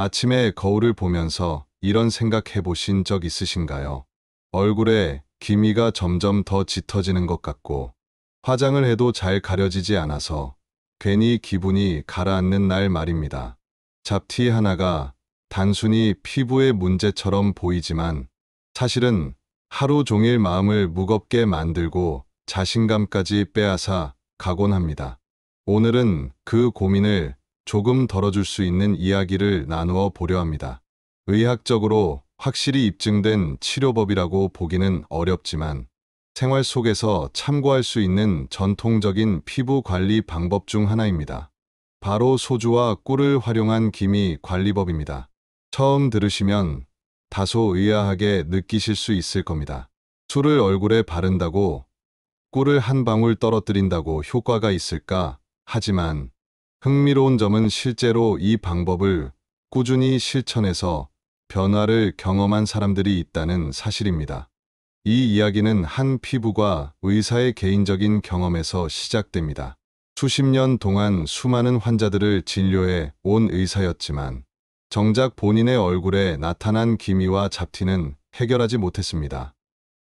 아침에 거울을 보면서 이런 생각해 보신 적 있으신가요? 얼굴에 기미가 점점 더 짙어지는 것 같고, 화장을 해도 잘 가려지지 않아서 괜히 기분이 가라앉는 날 말입니다. 잡티 하나가 단순히 피부의 문제처럼 보이지만 사실은 하루 종일 마음을 무겁게 만들고 자신감까지 빼앗아 가곤 합니다. 오늘은 그 고민을 조금 덜어줄 수 있는 이야기를 나누어 보려 합니다. 의학적으로 확실히 입증된 치료법이라고 보기는 어렵지만 생활 속에서 참고할 수 있는 전통적인 피부 관리 방법 중 하나입니다. 바로 소주와 꿀을 활용한 기미 관리법입니다. 처음 들으시면 다소 의아하게 느끼실 수 있을 겁니다. 술을 얼굴에 바른다고, 꿀을 한 방울 떨어뜨린다고 효과가 있을까? 하지만 흥미로운 점은 실제로 이 방법을 꾸준히 실천해서 변화를 경험한 사람들이 있다는 사실입니다. 이 이야기는 한 피부과 의사의 개인적인 경험에서 시작됩니다. 수십 년 동안 수많은 환자들을 진료해 온 의사였지만 정작 본인의 얼굴에 나타난 기미와 잡티는 해결하지 못했습니다.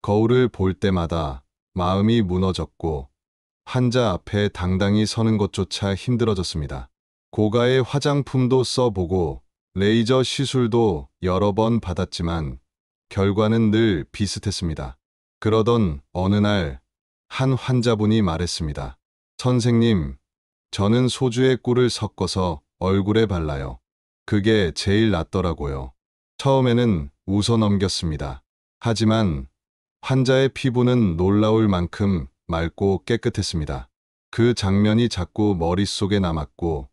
거울을 볼 때마다 마음이 무너졌고 환자 앞에 당당히 서는 것조차 힘들어졌습니다. 고가의 화장품도 써보고 레이저 시술도 여러 번 받았지만 결과는 늘 비슷했습니다. 그러던 어느 날 한 환자분이 말했습니다. 선생님, 저는 소주에 꿀을 섞어서 얼굴에 발라요. 그게 제일 낫더라고요. 처음에는 웃어 넘겼습니다. 하지만 환자의 피부는 놀라울 만큼 맑고 깨끗했습니다. 그 장면이 자꾸 머릿속에 남았고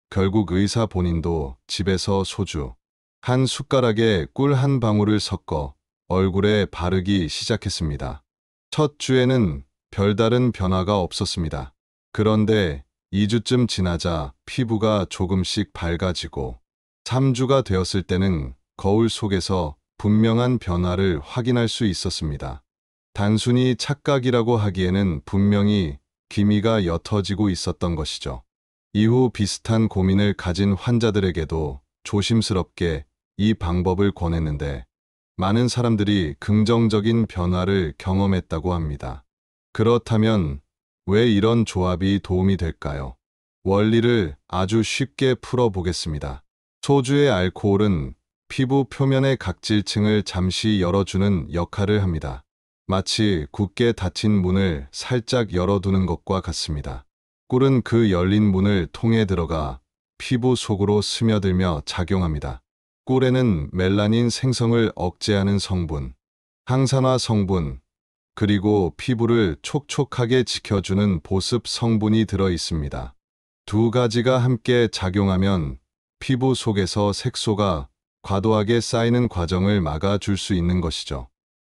결국 의사 본인도 집에서 소주 한 숟가락에 꿀 한 방울을 섞어 얼굴에 바르기 시작했습니다. 첫 주에는 별다른 변화가 없었습니다. 그런데 2주쯤 지나자 피부가 조금씩 밝아지고 3주가 되었을 때는 거울 속에서 분명한 변화를 확인할 수 있었습니다. 단순히 착각이라고 하기에는 분명히 기미가 옅어지고 있었던 것이죠. 이후 비슷한 고민을 가진 환자들에게도 조심스럽게 이 방법을 권했는데 많은 사람들이 긍정적인 변화를 경험했다고 합니다. 그렇다면 왜 이런 조합이 도움이 될까요? 원리를 아주 쉽게 풀어보겠습니다. 소주의 알코올은 피부 표면의 각질층을 잠시 열어주는 역할을 합니다. 마치 굳게 닫힌 문을 살짝 열어두는 것과 같습니다. 꿀은 그 열린 문을 통해 들어가 피부 속으로 스며들며 작용합니다. 꿀에는 멜라닌 생성을 억제하는 성분, 항산화 성분, 그리고 피부를 촉촉하게 지켜주는 보습 성분이 들어 있습니다. 두 가지가 함께 작용하면 피부 속에서 색소가 과도하게 쌓이는 과정을 막아줄 수 있는 것이죠.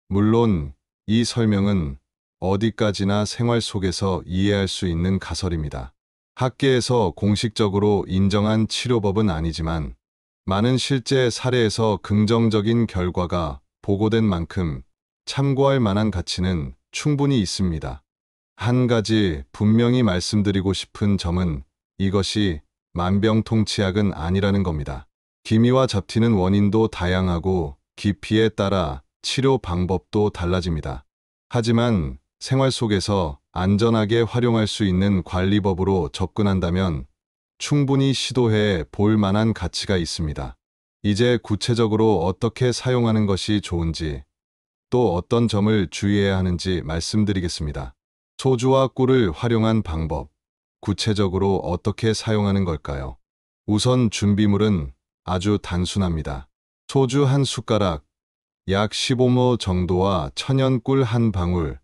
물론 이 설명은 어디까지나 생활 속에서 이해할 수 있는 가설입니다. 학계에서 공식적으로 인정한 치료법은 아니지만 많은 실제 사례에서 긍정적인 결과가 보고된 만큼 참고할 만한 가치는 충분히 있습니다. 한 가지 분명히 말씀드리고 싶은 점은 이것이 만병통치약은 아니라는 겁니다. 기미와 잡티는 원인도 다양하고 깊이에 따라 치료 방법도 달라집니다. 하지만 생활 속에서 안전하게 활용할 수 있는 관리법으로 접근한다면 충분히 시도해 볼 만한 가치가 있습니다. 이제 구체적으로 어떻게 사용하는 것이 좋은지, 또 어떤 점을 주의해야 하는지 말씀드리겠습니다. 소주와 꿀을 활용한 방법, 구체적으로 어떻게 사용하는 걸까요? 우선 준비물은 아주 단순합니다. 소주 한 숟가락, 약 15ml 정도와 천연 꿀 한 방울,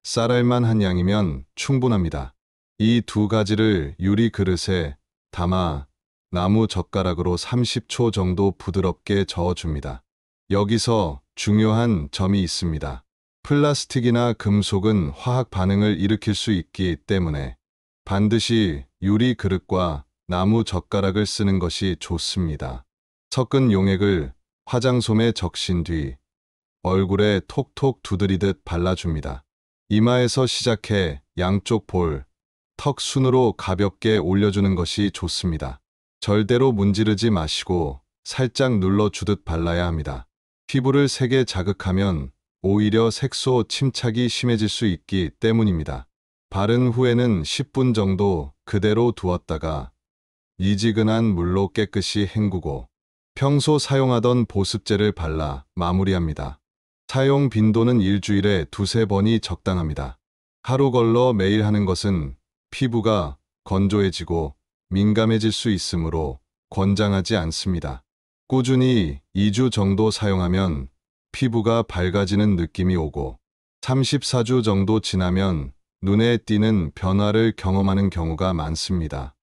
쌀알만 한 양이면 충분합니다. 이 두 가지를 유리 그릇에 담아 나무 젓가락으로 30초 정도 부드럽게 저어줍니다. 여기서 중요한 점이 있습니다. 플라스틱이나 금속은 화학 반응을 일으킬 수 있기 때문에 반드시 유리 그릇과 나무 젓가락을 쓰는 것이 좋습니다. 섞은 용액을 화장솜에 적신 뒤 얼굴에 톡톡 두드리듯 발라줍니다. 이마에서 시작해 양쪽 볼, 턱 순으로 가볍게 올려주는 것이 좋습니다. 절대로 문지르지 마시고 살짝 눌러주듯 발라야 합니다. 피부를 세게 자극하면 오히려 색소 침착이 심해질 수 있기 때문입니다. 바른 후에는 10분 정도 그대로 두었다가 미지근한 물로 깨끗이 헹구고 평소 사용하던 보습제를 발라 마무리합니다. 사용 빈도는 일주일에 두세 번이 적당합니다. 하루 걸러 매일 하는 것은 피부가 건조해지고 민감해질 수 있으므로 권장하지 않습니다. 꾸준히 2주 정도 사용하면 피부가 밝아지는 느낌이 오고 34주 정도 지나면 눈에 띄는 변화를 경험하는 경우가 많습니다.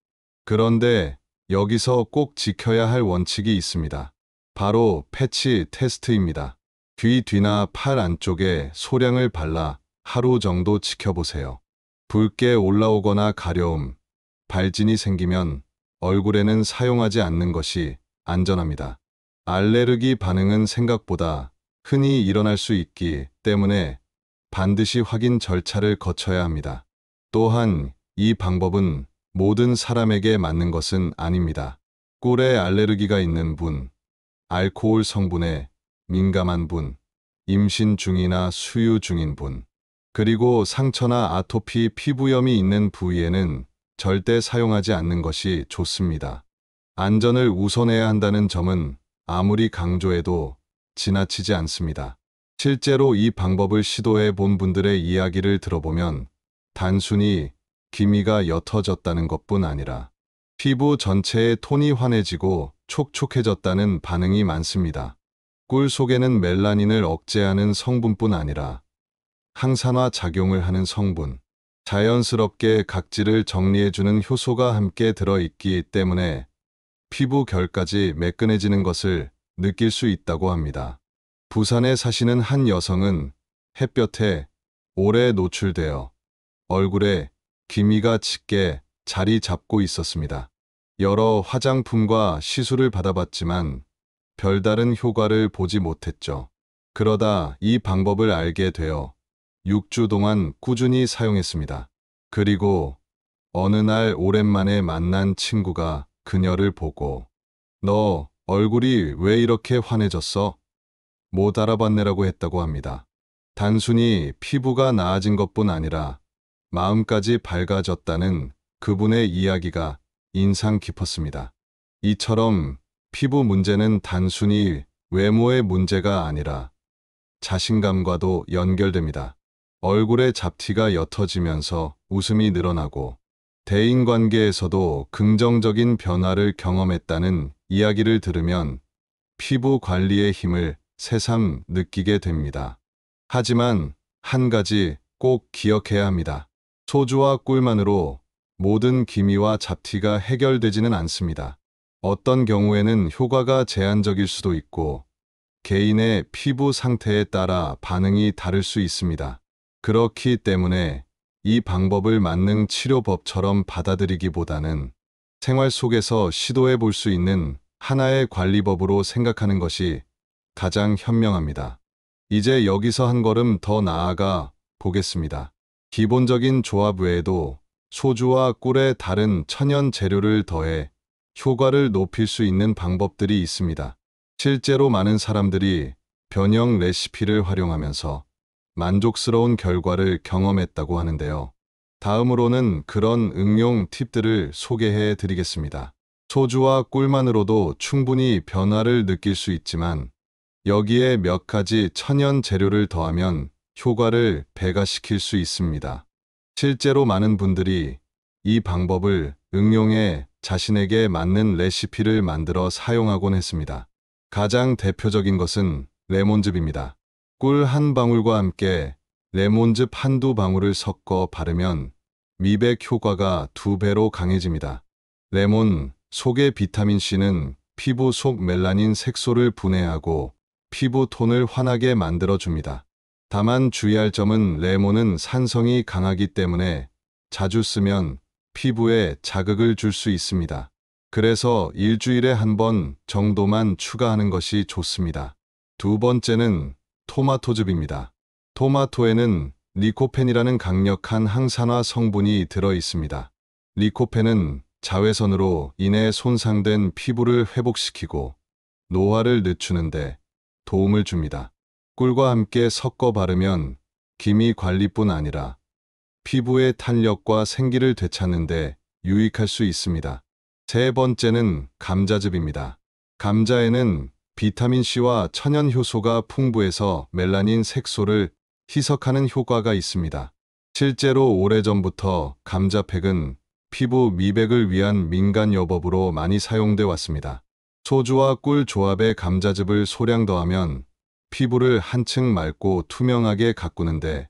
그런데 여기서 꼭 지켜야 할 원칙이 있습니다. 바로 패치 테스트입니다. 귀 뒤나 팔 안쪽에 소량을 발라 하루 정도 지켜보세요. 붉게 올라오거나 가려움, 발진이 생기면 얼굴에는 사용하지 않는 것이 안전합니다. 알레르기 반응은 생각보다 흔히 일어날 수 있기 때문에 반드시 확인 절차를 거쳐야 합니다. 또한 이 방법은 모든 사람에게 맞는 것은 아닙니다. 꿀에 알레르기가 있는 분, 알코올 성분에 민감한 분, 임신 중이나 수유 중인 분, 그리고 상처나 아토피 피부염이 있는 부위에는 절대 사용하지 않는 것이 좋습니다. 안전을 우선해야 한다는 점은 아무리 강조해도 지나치지 않습니다. 실제로 이 방법을 시도해 본 분들의 이야기를 들어보면 단순히 기미가 옅어졌다는 것뿐 아니라 피부 전체의 톤이 환해지고 촉촉해졌다는 반응이 많습니다. 꿀 속에는 멜라닌을 억제하는 성분뿐 아니라 항산화 작용을 하는 성분, 자연스럽게 각질을 정리해주는 효소가 함께 들어있기 때문에 피부 결까지 매끈해지는 것을 느낄 수 있다고 합니다. 부산에 사시는 한 여성은 햇볕에 오래 노출되어 얼굴에 기미가 짙게 자리 잡고 있었습니다. 여러 화장품과 시술을 받아봤지만 별다른 효과를 보지 못했죠. 그러다 이 방법을 알게 되어 6주 동안 꾸준히 사용했습니다. 그리고 어느 날 오랜만에 만난 친구가 그녀를 보고 "너 얼굴이 왜 이렇게 환해졌어? 못 알아봤네라고 했다고 합니다. 단순히 피부가 나아진 것뿐 아니라 마음까지 밝아졌다는 그분의 이야기가 인상 깊었습니다. 이처럼 피부 문제는 단순히 외모의 문제가 아니라 자신감과도 연결됩니다. 얼굴의 잡티가 옅어지면서 웃음이 늘어나고 대인관계에서도 긍정적인 변화를 경험했다는 이야기를 들으면 피부 관리의 힘을 새삼 느끼게 됩니다. 하지만 한 가지 꼭 기억해야 합니다. 소주와 꿀만으로 모든 기미와 잡티가 해결되지는 않습니다. 어떤 경우에는 효과가 제한적일 수도 있고 개인의 피부 상태에 따라 반응이 다를 수 있습니다. 그렇기 때문에 이 방법을 만능 치료법처럼 받아들이기보다는 생활 속에서 시도해 볼 수 있는 하나의 관리법으로 생각하는 것이 가장 현명합니다. 이제 여기서 한 걸음 더 나아가 보겠습니다. 기본적인 조합 외에도 소주와 꿀에 다른 천연 재료를 더해 효과를 높일 수 있는 방법들이 있습니다. 실제로 많은 사람들이 변형 레시피를 활용하면서 만족스러운 결과를 경험했다고 하는데요. 다음으로는 그런 응용 팁들을 소개해 드리겠습니다. 소주와 꿀만으로도 충분히 변화를 느낄 수 있지만 여기에 몇 가지 천연 재료를 더하면 효과를 배가시킬 수 있습니다. 실제로 많은 분들이 이 방법을 응용해 자신에게 맞는 레시피를 만들어 사용하곤 했습니다. 가장 대표적인 것은 레몬즙입니다. 꿀 한 방울과 함께 레몬즙 한두 방울을 섞어 바르면 미백 효과가 2배로 강해집니다. 레몬 속의 비타민C는 피부 속 멜라닌 색소를 분해하고 피부 톤을 환하게 만들어줍니다. 다만 주의할 점은 레몬은 산성이 강하기 때문에 자주 쓰면 피부에 자극을 줄 수 있습니다. 그래서 일주일에 한 번 정도만 추가하는 것이 좋습니다. 두 번째는 토마토즙입니다. 토마토에는 리코펜이라는 강력한 항산화 성분이 들어 있습니다. 리코펜은 자외선으로 인해 손상된 피부를 회복시키고 노화를 늦추는데 도움을 줍니다. 꿀과 함께 섞어 바르면 기미 관리뿐 아니라 피부의 탄력과 생기를 되찾는데 유익할 수 있습니다. 세 번째는 감자즙입니다. 감자에는 비타민C와 천연 효소가 풍부해서 멜라닌 색소를 희석하는 효과가 있습니다. 실제로 오래전부터 감자팩은 피부 미백을 위한 민간 여법으로 많이 사용돼 왔습니다. 소주와 꿀 조합에 감자즙을 소량 더하면 피부를 한층 맑고 투명하게 가꾸는데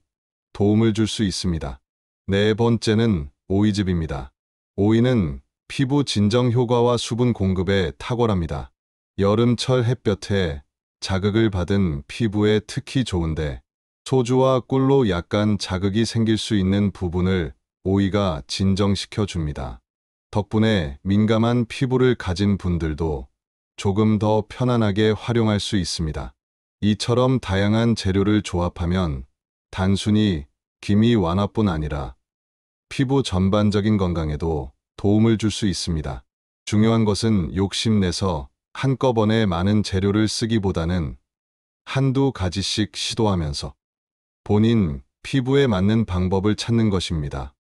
도움을 줄 수 있습니다. 네 번째는 오이즙입니다. 오이는 피부 진정 효과와 수분 공급에 탁월합니다. 여름철 햇볕에 자극을 받은 피부에 특히 좋은데 소주와 꿀로 약간 자극이 생길 수 있는 부분을 오이가 진정시켜 줍니다. 덕분에 민감한 피부를 가진 분들도 조금 더 편안하게 활용할 수 있습니다. 이처럼 다양한 재료를 조합하면 단순히 기미 완화뿐 아니라 피부 전반적인 건강에도 도움을 줄 수 있습니다. 중요한 것은 욕심내서 한꺼번에 많은 재료를 쓰기보다는 한두 가지씩 시도하면서 본인 피부에 맞는 방법을 찾는 것입니다.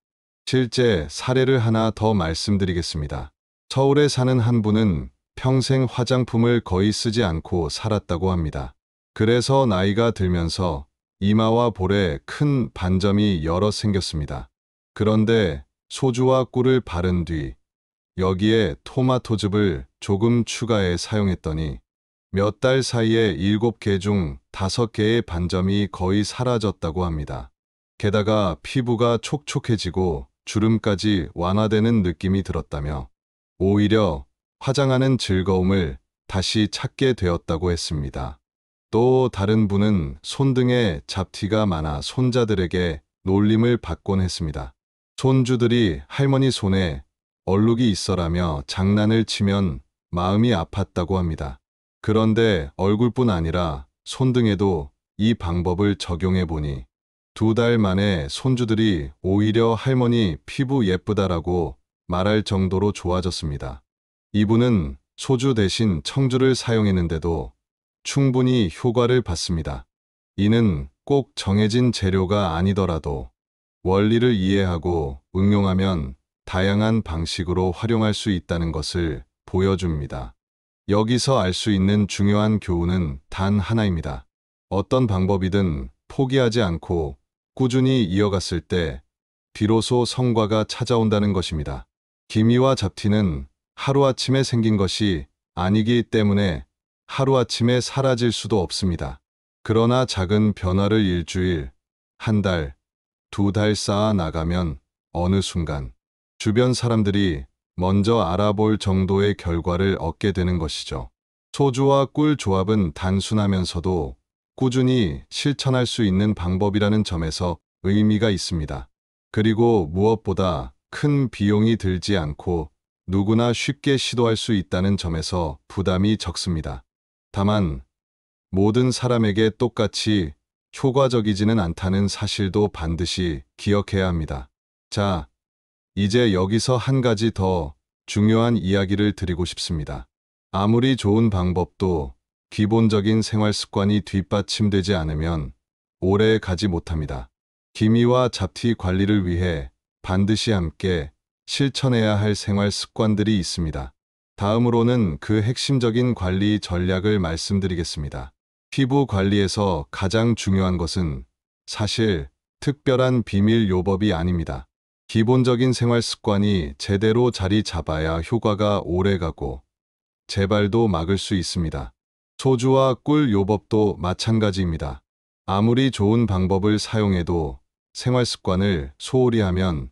실제 사례를 하나 더 말씀드리겠습니다. 서울에 사는 한 분은 평생 화장품을 거의 쓰지 않고 살았다고 합니다. 그래서 나이가 들면서 이마와 볼에 큰 반점이 여러 생겼습니다. 그런데 소주와 꿀을 바른 뒤 여기에 토마토즙을 조금 추가해 사용했더니 몇 달 사이에 7개 중 5개의 반점이 거의 사라졌다고 합니다. 게다가 피부가 촉촉해지고 주름까지 완화되는 느낌이 들었다며 오히려 화장하는 즐거움을 다시 찾게 되었다고 했습니다. 또 다른 분은 손등에 잡티가 많아 손자들에게 놀림을 받곤 했습니다. 손주들이 할머니 손에 얼룩이 있어라며 장난을 치면 마음이 아팠다고 합니다. 그런데 얼굴뿐 아니라 손등에도 이 방법을 적용해 보니 2달 만에 손주들이 오히려 할머니 피부 예쁘다라고 말할 정도로 좋아졌습니다. 이분은 소주 대신 청주를 사용했는데도 충분히 효과를 봤습니다. 이는 꼭 정해진 재료가 아니더라도 원리를 이해하고 응용하면 다양한 방식으로 활용할 수 있다는 것을 보여줍니다. 여기서 알 수 있는 중요한 교훈은 단 하나입니다. 어떤 방법이든 포기하지 않고 꾸준히 이어갔을 때 비로소 성과가 찾아온다는 것입니다. 기미와 잡티는 하루아침에 생긴 것이 아니기 때문에 하루아침에 사라질 수도 없습니다. 그러나 작은 변화를 일주일, 한 달, 2달 쌓아 나가면 어느 순간 주변 사람들이 먼저 알아볼 정도의 결과를 얻게 되는 것이죠. 소주와 꿀 조합은 단순하면서도 꾸준히 실천할 수 있는 방법이라는 점에서 의미가 있습니다. 그리고 무엇보다 큰 비용이 들지 않고 누구나 쉽게 시도할 수 있다는 점에서 부담이 적습니다. 다만 모든 사람에게 똑같이 효과적이지는 않다는 사실도 반드시 기억해야 합니다. 자, 이제 여기서 한 가지 더 중요한 이야기를 드리고 싶습니다. 아무리 좋은 방법도 기본적인 생활 습관이 뒷받침되지 않으면 오래 가지 못합니다. 기미와 잡티 관리를 위해 반드시 함께 실천해야 할 생활 습관들이 있습니다. 다음으로는 그 핵심적인 관리 전략을 말씀드리겠습니다. 피부 관리에서 가장 중요한 것은 사실 특별한 비밀 요법이 아닙니다. 기본적인 생활 습관이 제대로 자리 잡아야 효과가 오래가고 재발도 막을 수 있습니다. 소주와 꿀 요법도 마찬가지입니다. 아무리 좋은 방법을 사용해도 생활 습관을 소홀히 하면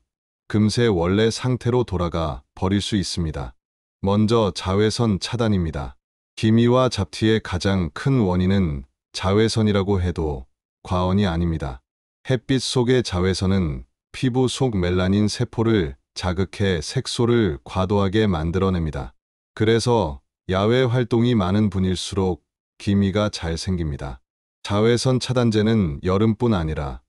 금세 원래 상태로 돌아가 버릴 수 있습니다. 먼저 자외선 차단입니다. 기미와 잡티의 가장 큰 원인은 자외선이라고 해도 과언이 아닙니다. 햇빛 속의 자외선은 피부 속 멜라닌 세포를 자극해 색소를 과도하게 만들어냅니다. 그래서 야외 활동이 많은 분일수록 기미가 잘 생깁니다. 자외선 차단제는 여름뿐 아니라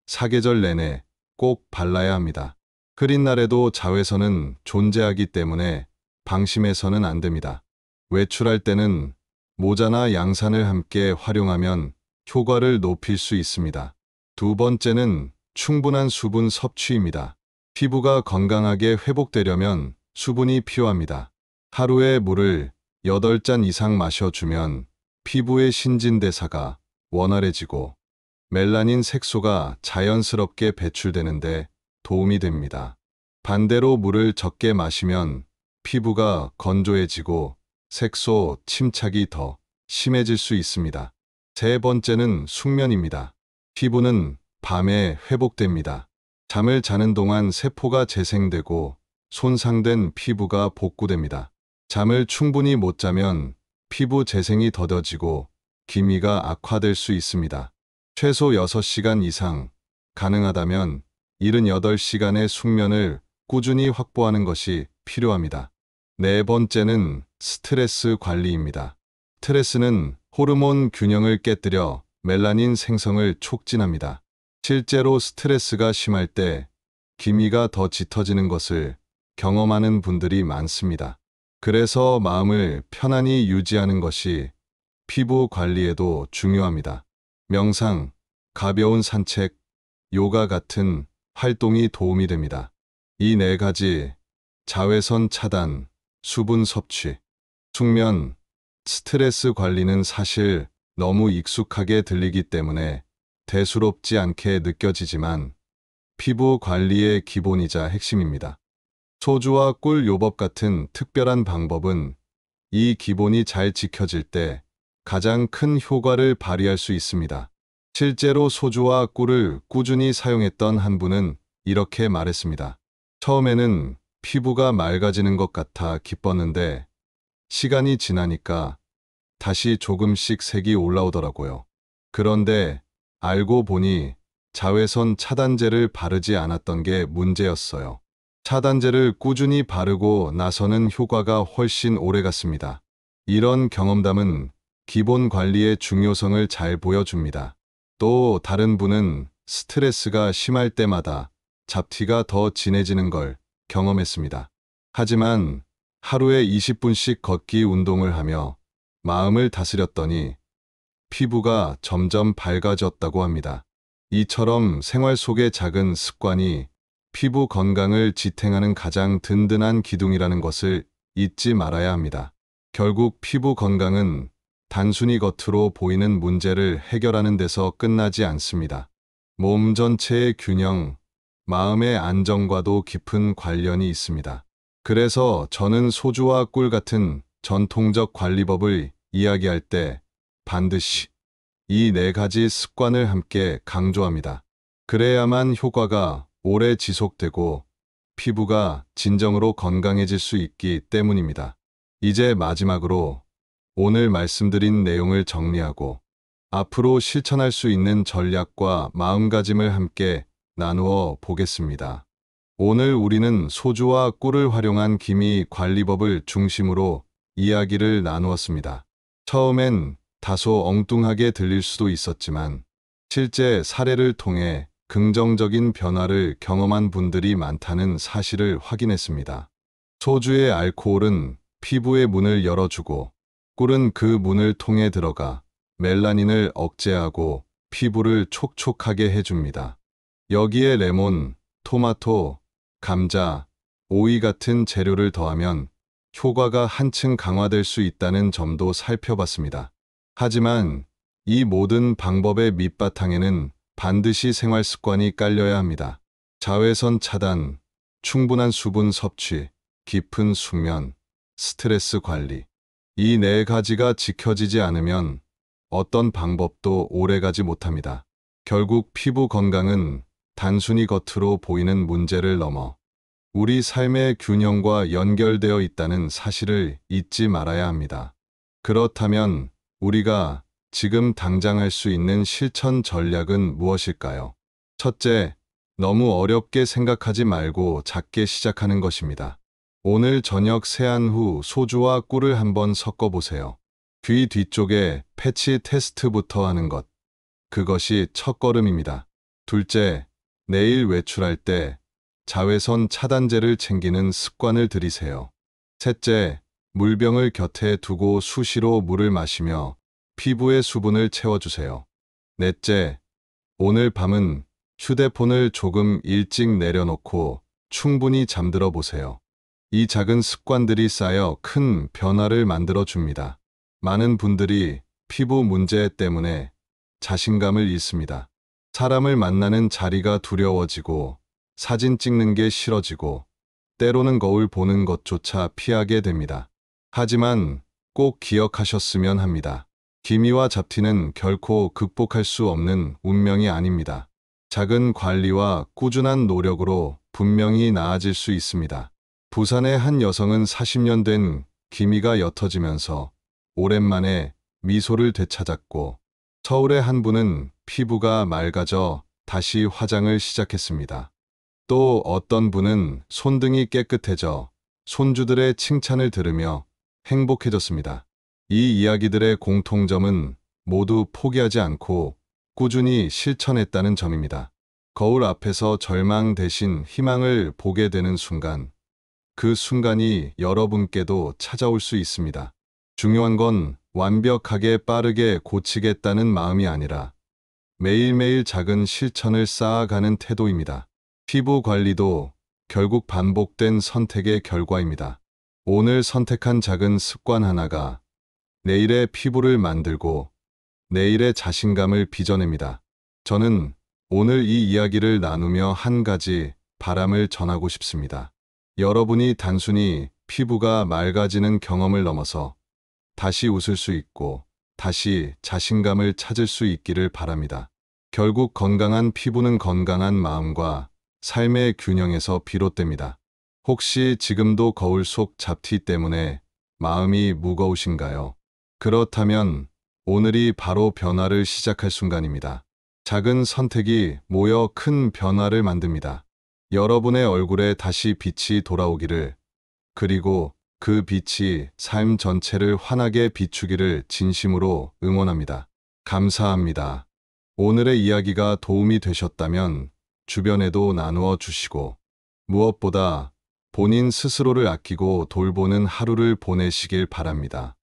사계절 내내 꼭 발라야 합니다. 흐린 날에도 자외선은 존재하기 때문에 방심해서는 안 됩니다. 외출할 때는 모자나 양산을 함께 활용하면 효과를 높일 수 있습니다. 두 번째는 충분한 수분 섭취입니다. 피부가 건강하게 회복되려면 수분이 필요합니다. 하루에 물을 8잔 이상 마셔주면 피부의 신진대사가 원활해지고 멜라닌 색소가 자연스럽게 배출되는데 도움이 됩니다. 반대로 물을 적게 마시면 피부가 건조해지고 색소 침착이 더 심해질 수 있습니다. 세 번째는 숙면입니다. 피부는 밤에 회복됩니다. 잠을 자는 동안 세포가 재생되고 손상된 피부가 복구됩니다. 잠을 충분히 못 자면 피부 재생이 더뎌지고 기미가 악화될 수 있습니다. 최소 6시간 이상, 가능하다면 78시간의 숙면을 꾸준히 확보하는 것이 필요합니다. 네 번째는 스트레스 관리입니다. 스트레스는 호르몬 균형을 깨뜨려 멜라닌 생성을 촉진합니다. 실제로 스트레스가 심할 때 기미가 더 짙어지는 것을 경험하는 분들이 많습니다. 그래서 마음을 편안히 유지하는 것이 피부 관리에도 중요합니다. 명상, 가벼운 산책, 요가 같은 활동이 도움이 됩니다. 이 네 가지, 자외선 차단, 수분 섭취, 숙면, 스트레스 관리는 사실 너무 익숙하게 들리기 때문에 대수롭지 않게 느껴지지만 피부 관리의 기본이자 핵심입니다. 소주와 꿀 요법 같은 특별한 방법은 이 기본이 잘 지켜질 때 가장 큰 효과를 발휘할 수 있습니다. 실제로 소주와 꿀을 꾸준히 사용했던 한 분은 이렇게 말했습니다. 처음에는 피부가 맑아지는 것 같아 기뻤는데 시간이 지나니까 다시 조금씩 색이 올라오더라고요. 그런데 알고 보니 자외선 차단제를 바르지 않았던 게 문제였어요. 차단제를 꾸준히 바르고 나서는 효과가 훨씬 오래 갔습니다. 이런 경험담은 기본 관리의 중요성을 잘 보여줍니다. 또 다른 분은 스트레스가 심할 때마다 잡티가 더 진해지는 걸 경험했습니다. 하지만 하루에 20분씩 걷기 운동을 하며 마음을 다스렸더니 피부가 점점 밝아졌다고 합니다. 이처럼 생활 속의 작은 습관이 피부 건강을 지탱하는 가장 든든한 기둥이라는 것을 잊지 말아야 합니다. 결국 피부 건강은 단순히 겉으로 보이는 문제를 해결하는 데서 끝나지 않습니다. 몸 전체의 균형, 마음의 안정과도 깊은 관련이 있습니다. 그래서 저는 소주와 꿀 같은 전통적 관리법을 이야기할 때 반드시 이 네 가지 습관을 함께 강조합니다. 그래야만 효과가 오래 지속되고 피부가 진정으로 건강해질 수 있기 때문입니다. 이제 마지막으로 오늘 말씀드린 내용을 정리하고 앞으로 실천할 수 있는 전략과 마음가짐을 함께 나누어 보겠습니다. 오늘 우리는 소주와 꿀을 활용한 기미 관리법을 중심으로 이야기를 나누었습니다. 처음엔 다소 엉뚱하게 들릴 수도 있었지만 실제 사례를 통해 긍정적인 변화를 경험한 분들이 많다는 사실을 확인했습니다. 소주의 알코올은 피부의 문을 열어주고 꿀은 그 문을 통해 들어가 멜라닌을 억제하고 피부를 촉촉하게 해줍니다. 여기에 레몬, 토마토, 감자, 오이 같은 재료를 더하면 효과가 한층 강화될 수 있다는 점도 살펴봤습니다. 하지만 이 모든 방법의 밑바탕에는 반드시 생활 습관이 깔려야 합니다. 자외선 차단, 충분한 수분 섭취, 깊은 숙면, 스트레스 관리. 이 네 가지가 지켜지지 않으면 어떤 방법도 오래가지 못합니다. 결국 피부 건강은 단순히 겉으로 보이는 문제를 넘어 우리 삶의 균형과 연결되어 있다는 사실을 잊지 말아야 합니다. 그렇다면 우리가 지금 당장 할 수 있는 실천 전략은 무엇일까요? 첫째, 너무 어렵게 생각하지 말고 작게 시작하는 것입니다. 오늘 저녁 세안 후 소주와 꿀을 한번 섞어보세요. 귀 뒤쪽에 패치 테스트부터 하는 것. 그것이 첫걸음입니다. 둘째, 내일 외출할 때 자외선 차단제를 챙기는 습관을 들이세요. 셋째, 물병을 곁에 두고 수시로 물을 마시며 피부의 수분을 채워주세요. 넷째, 오늘 밤은 휴대폰을 조금 일찍 내려놓고 충분히 잠들어 보세요. 이 작은 습관들이 쌓여 큰 변화를 만들어 줍니다. 많은 분들이 피부 문제 때문에 자신감을 잃습니다. 사람을 만나는 자리가 두려워지고 사진 찍는 게 싫어지고 때로는 거울 보는 것조차 피하게 됩니다. 하지만 꼭 기억하셨으면 합니다. 기미와 잡티는 결코 극복할 수 없는 운명이 아닙니다. 작은 관리와 꾸준한 노력으로 분명히 나아질 수 있습니다. 부산의 한 여성은 40년 된 기미가 옅어지면서 오랜만에 미소를 되찾았고, 서울의 한 분은 피부가 맑아져 다시 화장을 시작했습니다. 또 어떤 분은 손등이 깨끗해져 손주들의 칭찬을 들으며 행복해졌습니다. 이 이야기들의 공통점은 모두 포기하지 않고 꾸준히 실천했다는 점입니다. 거울 앞에서 절망 대신 희망을 보게 되는 순간, 그 순간이 여러분께도 찾아올 수 있습니다. 중요한 건 완벽하게 빠르게 고치겠다는 마음이 아니라 매일매일 작은 실천을 쌓아가는 태도입니다. 피부 관리도 결국 반복된 선택의 결과입니다. 오늘 선택한 작은 습관 하나가 내일의 피부를 만들고 내일의 자신감을 빚어냅니다. 저는 오늘 이 이야기를 나누며 한 가지 바람을 전하고 싶습니다. 여러분이 단순히 피부가 맑아지는 경험을 넘어서 다시 웃을 수 있고 다시 자신감을 찾을 수 있기를 바랍니다. 결국 건강한 피부는 건강한 마음과 삶의 균형에서 비롯됩니다. 혹시 지금도 거울 속 잡티 때문에 마음이 무거우신가요? 그렇다면 오늘이 바로 변화를 시작할 순간입니다. 작은 선택이 모여 큰 변화를 만듭니다. 여러분의 얼굴에 다시 빛이 돌아오기를, 그리고 그 빛이 삶 전체를 환하게 비추기를 진심으로 응원합니다. 감사합니다. 오늘의 이야기가 도움이 되셨다면 주변에도 나누어 주시고, 무엇보다 본인 스스로를 아끼고 돌보는 하루를 보내시길 바랍니다.